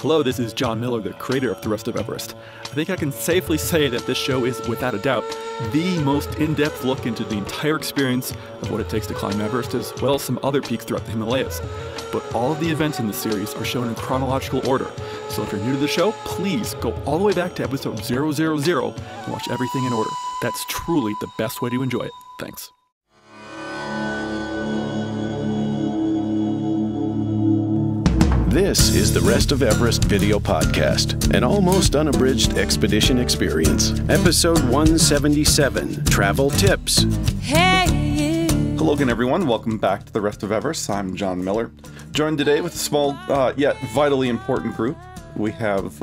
Hello, this is John Miller, the creator of The Rest of Everest. I think I can safely say that this show is, without a doubt, the most in-depth look into the entire experience of what it takes to climb Everest, as well as some other peaks throughout the Himalayas. But all of the events in the series are shown in chronological order, so if you're new to the show, please go all the way back to episode 000 and watch everything in order. That's truly the best way to enjoy it. Thanks. This is the Rest of Everest video podcast, an almost unabridged expedition experience. Episode 177, Travel Tips. Hey! Hello again, everyone. Welcome back to the Rest of Everest. I'm John Miller, joined today with a small, yet vitally important group. We have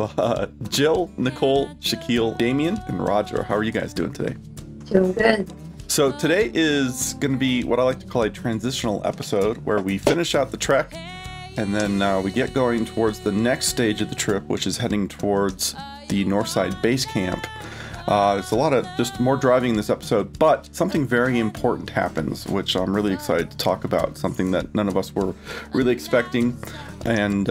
Jill, Nicole, Shaquille, Damien, and Roger. How are you guys doing today? Doing good. So today is going to be what I like to call a transitional episode, where we finish out the trek, and then we get going towards the next stage of the trip, which is heading towards the Northside Base Camp. There's a lot of just more driving in this episode, but something very important happens, which I'm really excited to talk about, something that none of us were really expecting. And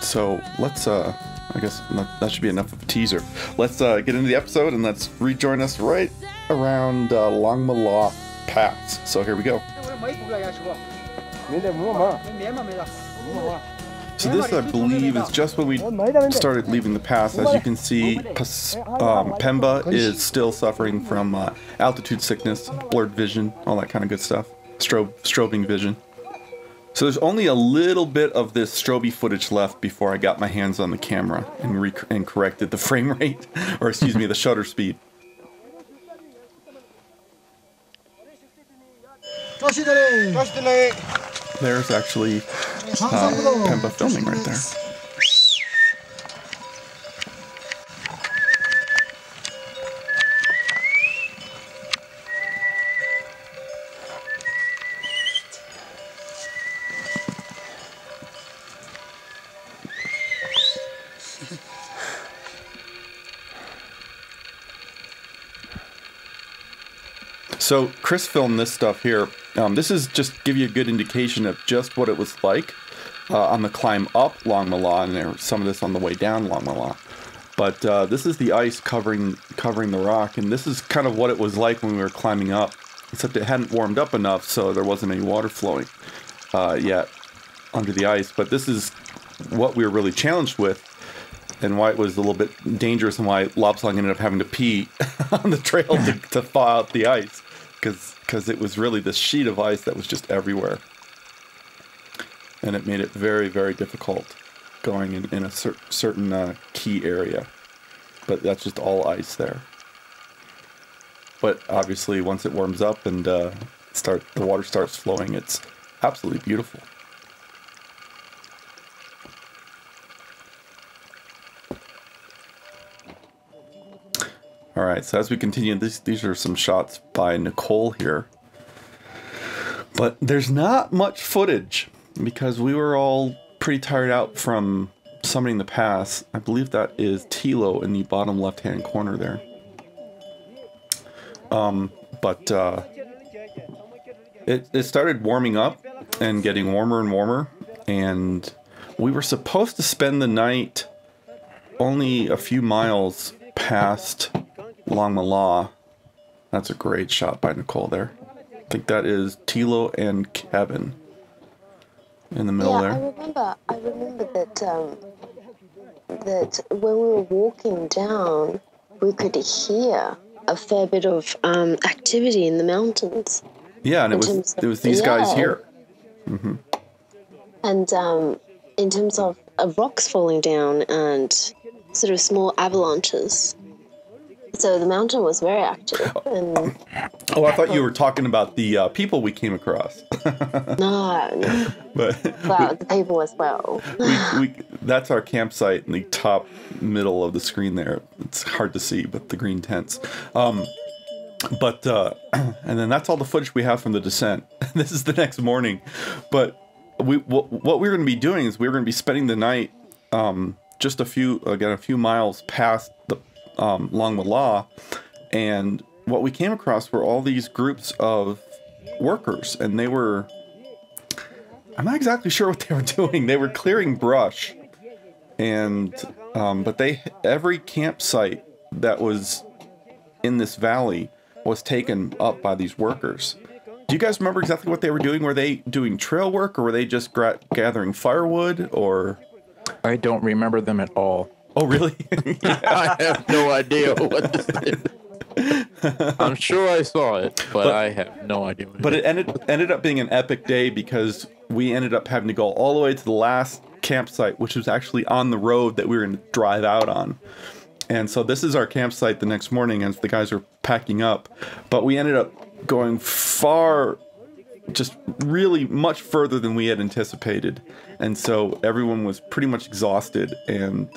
so let's, I guess that should be enough of a teaser. Let's get into the episode, and let's rejoin us right around Langma Pass. So here we go. So this, I believe, is just when we started leaving the pass. As you can see, Pemba is still suffering from altitude sickness, blurred vision, all that kind of good stuff, strobing vision. So there's only a little bit of this stroby footage left before I got my hands on the camera and corrected the frame rate, or excuse me, the shutter speed. There's actually Pemba filming right there. So Chris filmed this stuff here. This is just give you a good indication of just what it was like on the climb up Langma, and there was some of this on the way down Langma. But this is the ice covering the rock, and this is kind of what it was like when we were climbing up, except it hadn't warmed up enough, so there wasn't any water flowing yet under the ice. But this is what we were really challenged with, and why it was a little bit dangerous, and why Lopslang ended up having to pee on the trail to thaw out the ice. Because it was really this sheet of ice that was just everywhere. And it made it very, very difficult going in a certain key area. But that's just all ice there. But obviously, once it warms up and the water starts flowing, it's absolutely beautiful. Alright, so as we continue, these are some shots by Nicole here. But there's not much footage, because we were all pretty tired out from summiting the pass. I believe that is Tilo in the bottom left-hand corner there. It started warming up and getting warmer and warmer, and we were supposed to spend the night only a few miles past Langma. That's a great shot by Nicole there. I think that is Tilo and Kevin in the middle there. I remember that when we were walking down, we could hear a fair bit of activity in the mountains. Yeah, and it was these guys here. Mm-hmm. And in terms of rocks falling down and sort of small avalanches. So the mountain was very active. And I thought you were talking about the people we came across. No. Well, the people as well. That's our campsite in the top middle of the screen there. It's hard to see, but the green tents. And then that's all the footage we have from the descent. This is the next morning. But what we're going to be doing is we're going to be spending the night just a few miles past the Langma, and what we came across were all these groups of workers, and they were, I'm not exactly sure what they were doing. They were clearing brush and but every campsite that was in this valley was taken up by these workers. Do you guys remember exactly what they were doing? Were they doing trail work, or were they just gathering firewood, or? I don't remember them at all. Oh, really? I have no idea what this is. I'm sure I saw it, but I have no idea. But it ended up being an epic day because we ended up having to go all the way to the last campsite, which was actually on the road that we were going to drive out on. And so this is our campsite the next morning as the guys are packing up. But we ended up going far, just really much further than we had anticipated. And so everyone was pretty much exhausted, and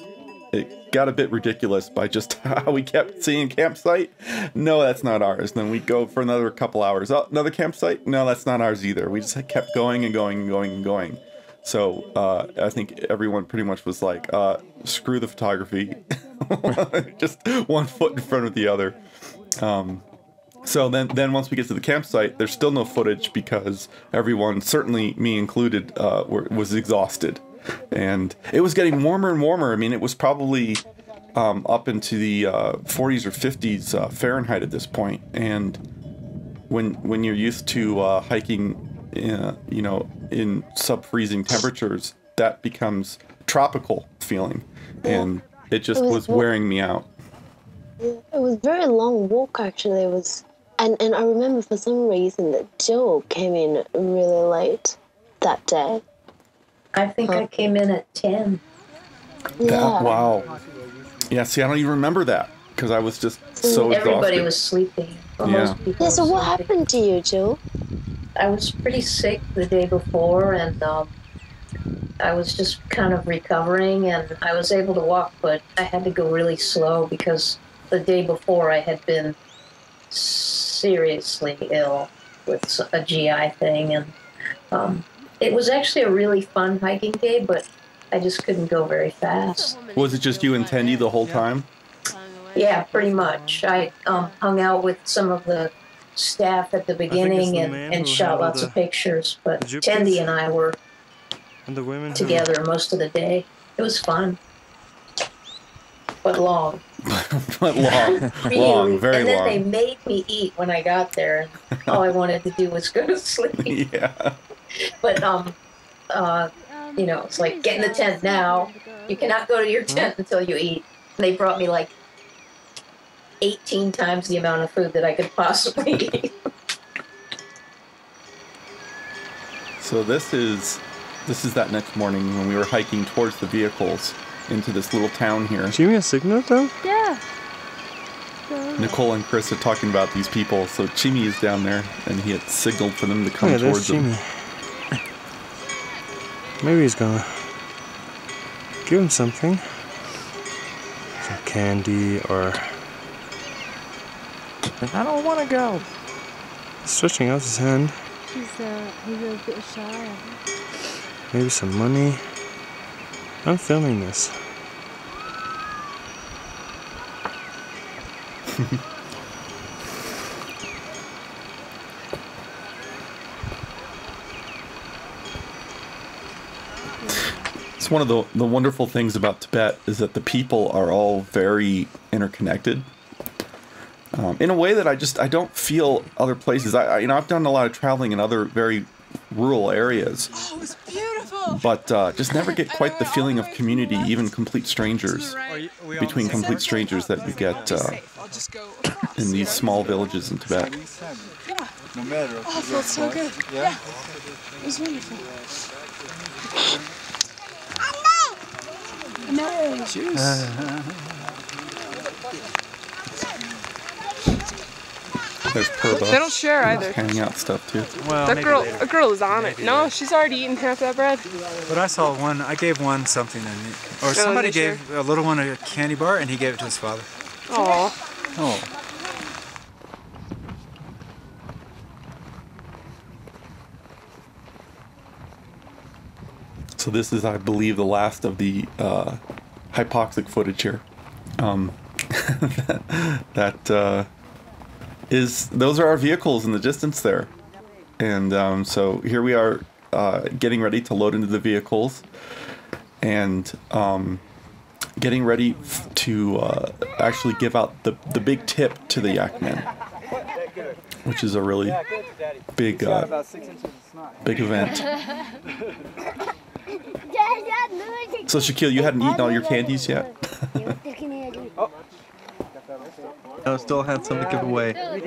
it got a bit ridiculous by just how we kept seeing campsite. No, that's not ours. Then we'd go for another couple hours. Oh, another campsite? No, that's not ours either. We just kept going and going and going and going. So I think everyone pretty much was like, screw the photography. Just one foot in front of the other. So then once we get to the campsite, there's still no footage because everyone, certainly me included, was exhausted. And it was getting warmer and warmer. I mean, it was probably up into the 40s or 50s Fahrenheit at this point. And when you're used to hiking, in sub-freezing temperatures, that becomes tropical feeling, and it just was wearing me out. It was a very long walk, actually. It was, and I remember for some reason that Jill came in really late that day. I think I came in at 10. Yeah. Wow. Yeah, see, I don't even remember that because I was just so exhausted. Everybody was sleeping. Yeah. Yeah, so what happened to you, Jill? I was pretty sick the day before, and I was just kind of recovering, and I was able to walk, but I had to go really slow because the day before I had been seriously ill with a GI thing, and it was actually a really fun hiking day, but I just couldn't go very fast. Was it just you and Tendy the whole time? Yeah, pretty much. I hung out with some of the staff at the beginning and shot lots of pictures, but Tendy and I were together most of the day. It was fun, but long. But long, really, long, very and then long. they made me eat when I got there, and all I wanted to do was go to sleep. Yeah. But it's like, get in the tent now. You cannot go to your tent until you eat. And they brought me like 18 times the amount of food that I could possibly eat. So this is that next morning when we were hiking towards the vehicles into this little town here. Did you give me a signal though? Yeah. Nicole and Chris are talking about these people. So Chimi is down there, and he had signaled for them to come towards him. Maybe he's gonna give him something. Some candy or... I don't want to go. Stretching out his hand. He's a bit shy. Maybe some money. I'm filming this. It's one of the wonderful things about Tibet is that the people are all very interconnected. In a way that I don't feel other places. I've done a lot of traveling in other very rural areas. Oh, it was beautiful. But just never get quite the feeling of community, even complete strangers, between complete strangers that you get in these small villages in Tibet. Oh, it felt so good. Yeah. It was wonderful. No. Cheers. There's Purba. They don't share either. Hanging out stuff too. Well, that girl is on it. No, she's already eaten half that bread. But I saw one. I gave one something, or somebody gave a little one a candy bar, and he gave it to his father. Aww. Oh. So this is, I believe, the last of the hypoxic footage here. Those are our vehicles in the distance there. And so here we are getting ready to load into the vehicles. And getting ready to actually give out the big tip to the Yakmen, which is a really big big event. So Shaquille, you hadn't eaten all your candies yet? I still had some to give away. I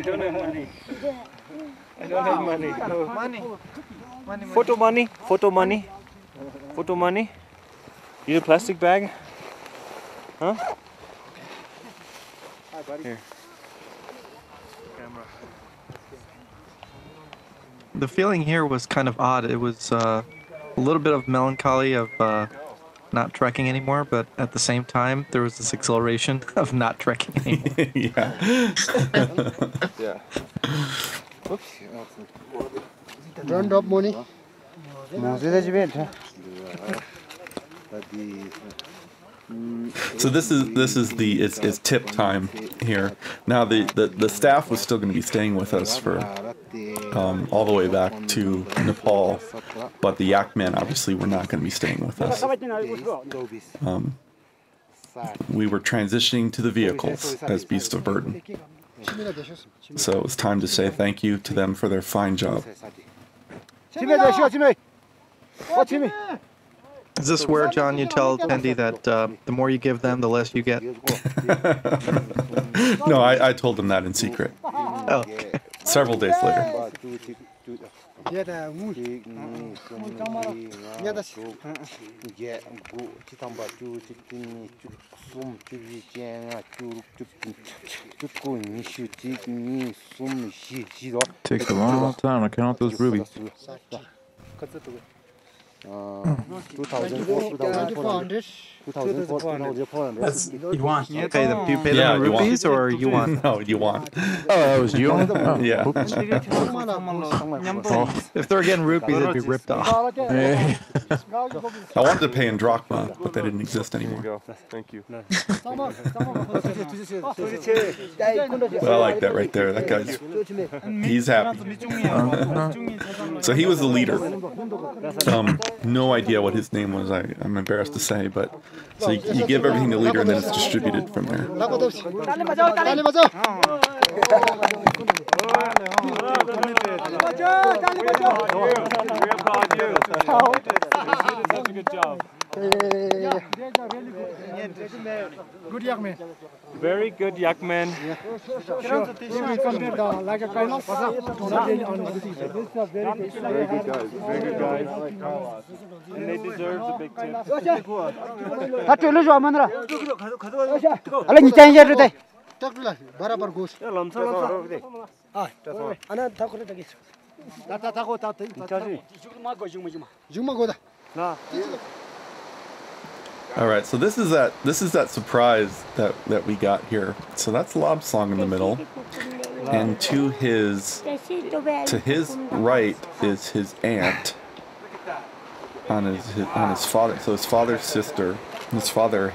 don't have money. I don't have money. Money. Photo money. Photo money. Photo money. You need a plastic bag? Huh? Here. Camera. The feeling here was kind of odd. It was a little bit of melancholy of not trekking anymore, but at the same time, there was this exhilaration of not trekking anymore. Yeah. Yeah. Oops. Don't drop money. So this is it's tip time here. Now the staff was still going to be staying with us for all the way back to Nepal, but the Yakmen obviously were not going to be staying with us. We were transitioning to the vehicles as beasts of burden. So it was time to say thank you to them for their fine job. Is this where, John, you tell Andy that the more you give them, the less you get? No, I told them that in secret. Oh, okay. Several days later. Takes a long time to count those rubies. 2,400. That's yuan. Do you pay them in rupees or yuan? No, yuan. Oh, that was yuan? Yeah. If they're getting rupees, they'd be ripped off. I wanted to pay in drachma, but they didn't exist anymore. Thank you. Well, I like that right there. That guy's, he's happy. So he was the leader. No idea what his name was. I'm embarrassed to say, but so you give everything to the leader and then it's distributed from there. Good job. Good Yakman. Very good Yakman. Very good guys. Very good guys. And they deserve the big tip. All right, so this is that surprise that we got here. So that's Lob Song in the middle, and to his right is his aunt on his father. So his father's sister. His father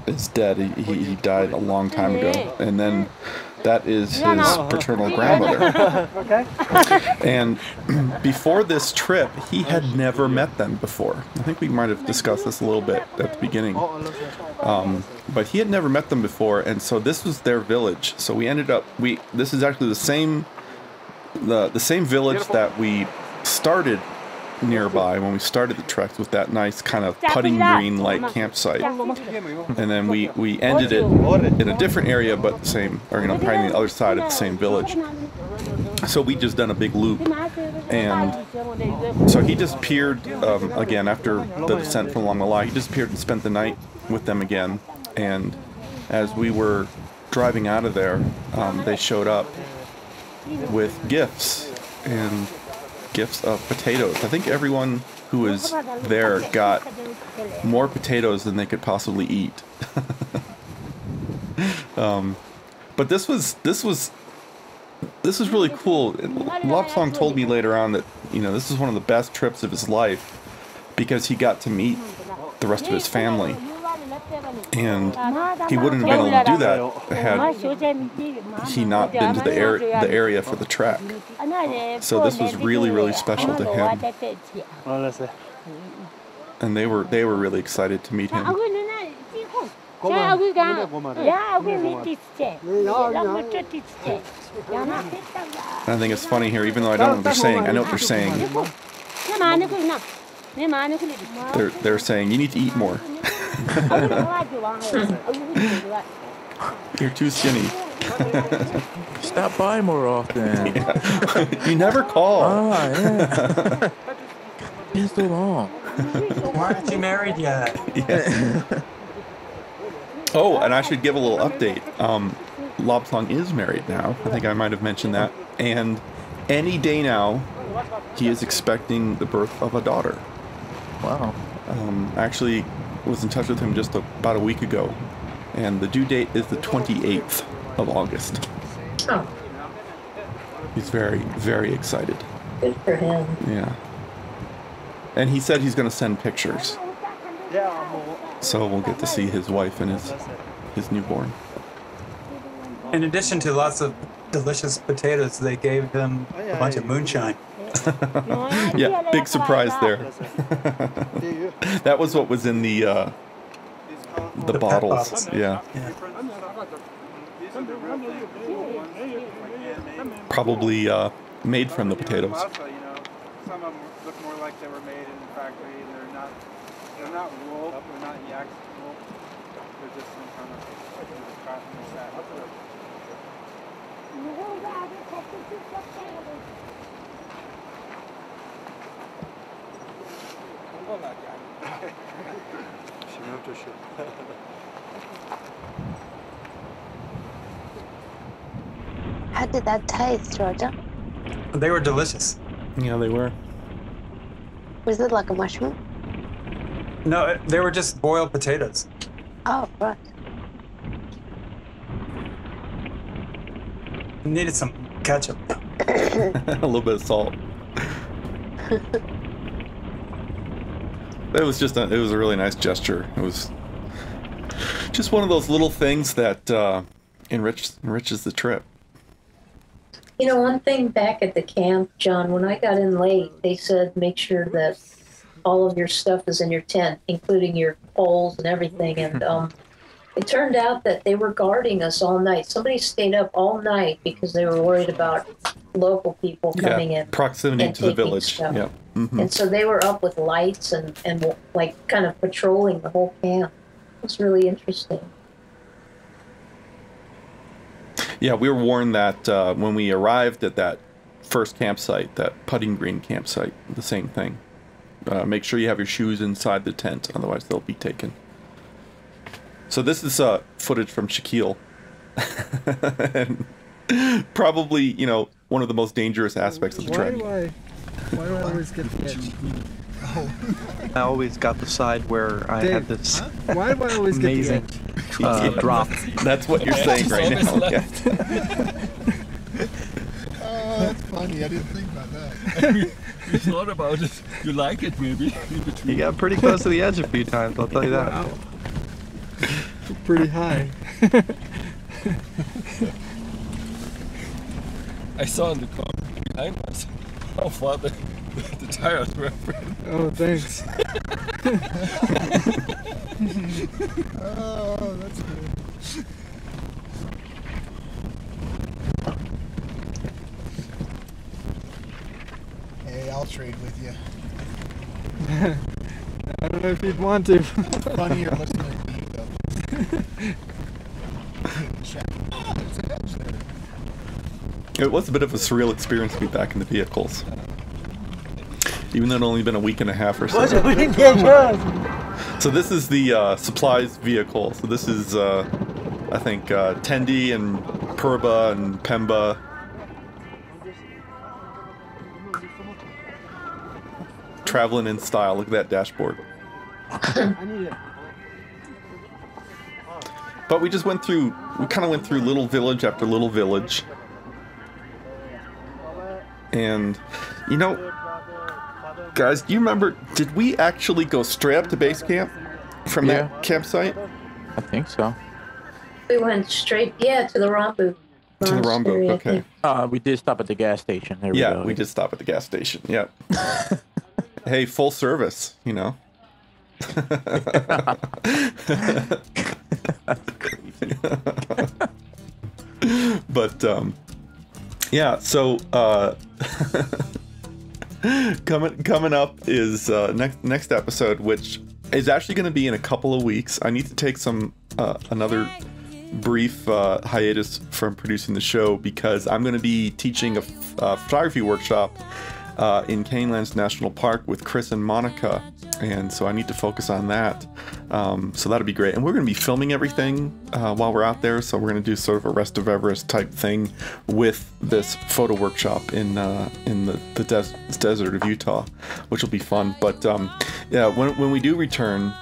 is dead. He died a long time ago, and then that is his paternal grandmother. And before this trip, he had never met them before. I think we might have discussed this a little bit at the beginning. But he had never met them before, and so this was their village. So we ended up this is actually the same village that we started nearby when we started the trek, with that nice kind of putting green like campsite, and then we ended it in a different area, but the same, or probably on the other side of the same village. So we just done a big loop, and so he disappeared again after the descent from Langma. He disappeared and spent the night with them again, and as we were driving out of there, they showed up with gifts, and gifts of potatoes. I think everyone who was there got more potatoes than they could possibly eat. But this was really cool. Lopsong told me later on that this is one of the best trips of his life because he got to meet the rest of his family. And he wouldn't have been able to do that had he not been to the area for the track. So this was really, really special to him. And they were really excited to meet him. I think it's funny here, even though I don't know what they're saying, I know what they're saying. They're saying, you need to eat more. You're too skinny. Stop by more often. Yeah. You never call. Ah, yeah. Been so long. Why aren't you married yet? Yeah. Oh, and I should give a little update. Lobsang is married now. I think I might have mentioned that. And any day now, he is expecting the birth of a daughter. Wow. I actually was in touch with him just about a week ago. And the due date is the 28th of August. Oh. He's very, very excited. Good for him. Yeah. And he said he's going to send pictures. So we'll get to see his wife and his newborn. In addition to lots of delicious potatoes, they gave him a bunch of moonshine. Yeah, big surprise there. That was what was in the bottles. Yeah. Probably made from the potatoes. Some of them look more like they were made in the factory. They're not wool. They're not yak wool. They're just some kind of cotton or satin. How did that taste, Roger? They were delicious. Yeah, they were. Was it like a mushroom? No, they were just boiled potatoes. Oh, right. Needed some ketchup. A little bit of salt. It was a really nice gesture. It was just one of those little things that enriches the trip. You know, one thing back at the camp, John, when I got in late, they said make sure that all of your stuff is in your tent, including your poles and everything. And it turned out that they were guarding us all night. Somebody stayed up all night because they were worried about local people coming in. Proximity to the village. Stuff. Yeah. Mm-hmm. And so they were up with lights and like kind of patrolling the whole camp. It was really interesting. Yeah, we were warned that when we arrived at that first campsite, that putting green campsite, the same thing. Make sure you have your shoes inside the tent, otherwise they'll be taken. So this is footage from Shaquille. And probably, one of the most dangerous aspects of the trek. Why do I always get the edge? I always got the side where I had this Why do I always amazing drop. That's what you're saying right now. Yeah. Oh, that's funny. I didn't think about that. You thought about it. You like it, maybe. You got pretty close to the edge a few times, I'll tell you that. Wow. Pretty high. I saw in the car behind us how far the tires were. Oh, thanks. Oh, that's good. Hey, I'll trade with you. I don't know if you'd want to. Funnier listening to you, though. It was a bit of a surreal experience to be back in the vehicles. Even though it had only been a week and a half or so. So this is the supplies vehicle. So this is, I think, Tendi and Purba and Pemba. Traveling in style. Look at that dashboard. But we kind of went through little village after little village. And, guys, do you remember, did we actually go straight up to base camp from that campsite? I think so. We went straight, yeah, to the Rambu. To the Rambu, okay. We did stop at the gas station. There we Yeah, go. we did stop at the gas station. Yep. Hey, full service, you know. But yeah, so coming up is next episode, which is actually going to be in a couple of weeks. I need to take another brief hiatus from producing the show because I'm going to be teaching a photography workshop in Canelands National Park with Chris and Monica, and so I need to focus on that. So that'll be great, and we're going to be filming everything while we're out there. So we're going to do sort of a Rest of Everest type thing with this photo workshop in the desert of Utah, which will be fun. But yeah, when we do return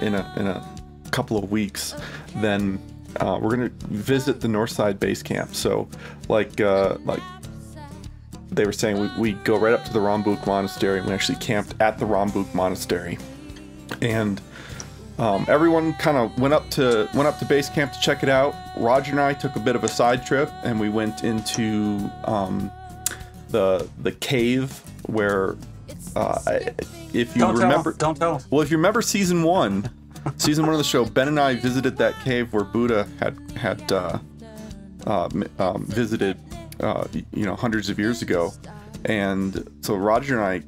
in a couple of weeks, then we're going to visit the Northside Base Camp. So like they were saying, we go right up to the Rambuk Monastery, and we actually camped at the Rambuk Monastery. And everyone kind of went up to base camp to check it out. Roger and I took a bit of a side trip, and we went into the cave where, if you remember, don't tell. Well, if you remember season one of the show, Ben and I visited that cave where Buddha had visited, hundreds of years ago. And so Roger and I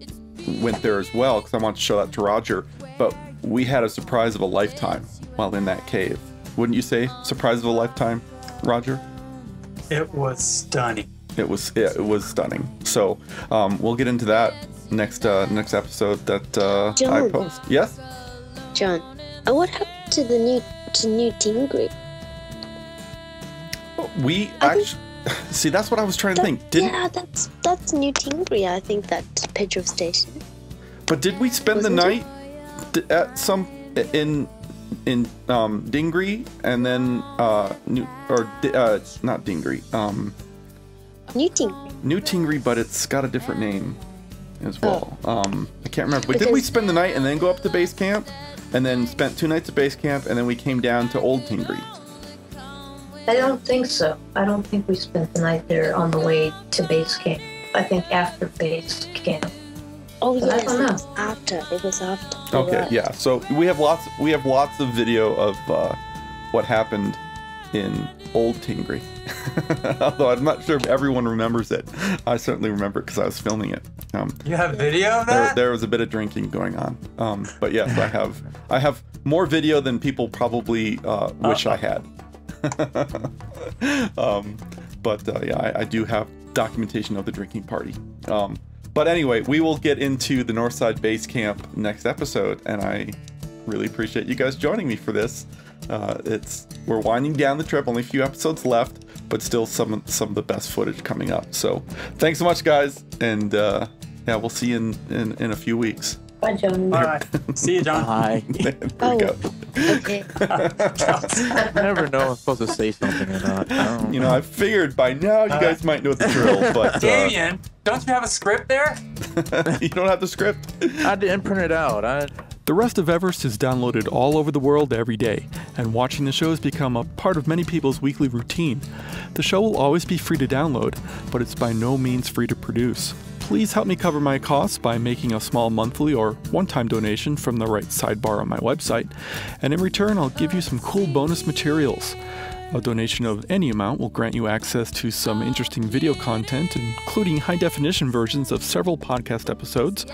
went there as well because I wanted to show that to Roger. But we had a surprise of a lifetime while in that cave. Wouldn't you say surprise of a lifetime, Roger? It was stunning. It was stunning. So we'll get into that next episode that I post. Yes? John, what happened to the new Tingri? We actually see. That's what I was trying to think. Yeah, that's New Tingri. I think that petrol station. But did we spend the night at some in Dingri and then not Dingri? New Tingri, but it's got a different name as well. I can't remember. But did we spend the night and then go up to base camp, and then spent 2 nights at base camp, and then we came down to Old Tingri? I don't think so. I don't think we spent the night there on the way to base camp. I think after base camp. Oh But I yes, don't it know. was after. It was after. You're Okay, right. yeah. So we have lots of video of what happened in Old Tingri. Although I'm not sure if everyone remembers it. I certainly remember it because I was filming it. You have video of that? There was a bit of drinking going on. But yes, I have more video than people probably wish I had. Yeah, I do have documentation of the drinking party. But anyway, we will get into the Northside Base Camp next episode, and I really appreciate you guys joining me for this. We're winding down the trip, only a few episodes left, but still some of the best footage coming up. So thanks so much, guys, and yeah, we'll see you in a few weeks. Bye, John. Bye. See you, John. Hi. There we go. Okay. I never know if I'm supposed to say something or not. I figured by now you guys might know the drill, but Damien, don't you have a script there? You don't have the script. I didn't print it out. The Rest of Everest is downloaded all over the world every day, and watching the show has become a part of many people's weekly routine. The show will always be free to download, but it's by no means free to produce. Please help me cover my costs by making a small monthly or one-time donation from the right sidebar on my website, and in return I'll give you some cool bonus materials. A donation of any amount will grant you access to some interesting video content, including high-definition versions of several podcast episodes,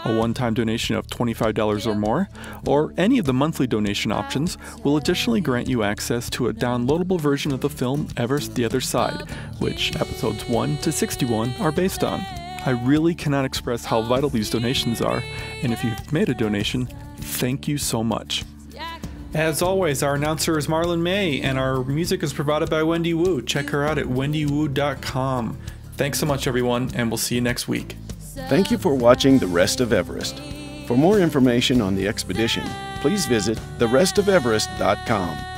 a one-time donation of $25 or more, or any of the monthly donation options will additionally grant you access to a downloadable version of the film Everest the Other Side, which episodes 1 to 61 are based on. I really cannot express how vital these donations are, and if you've made a donation, thank you so much. As always, our announcer is Marlon May, and our music is provided by Wendy Wu. Check her out at wendywoo.com. Thanks so much, everyone, and we'll see you next week. Thank you for watching The Rest of Everest. For more information on the expedition, please visit therestofeverest.com.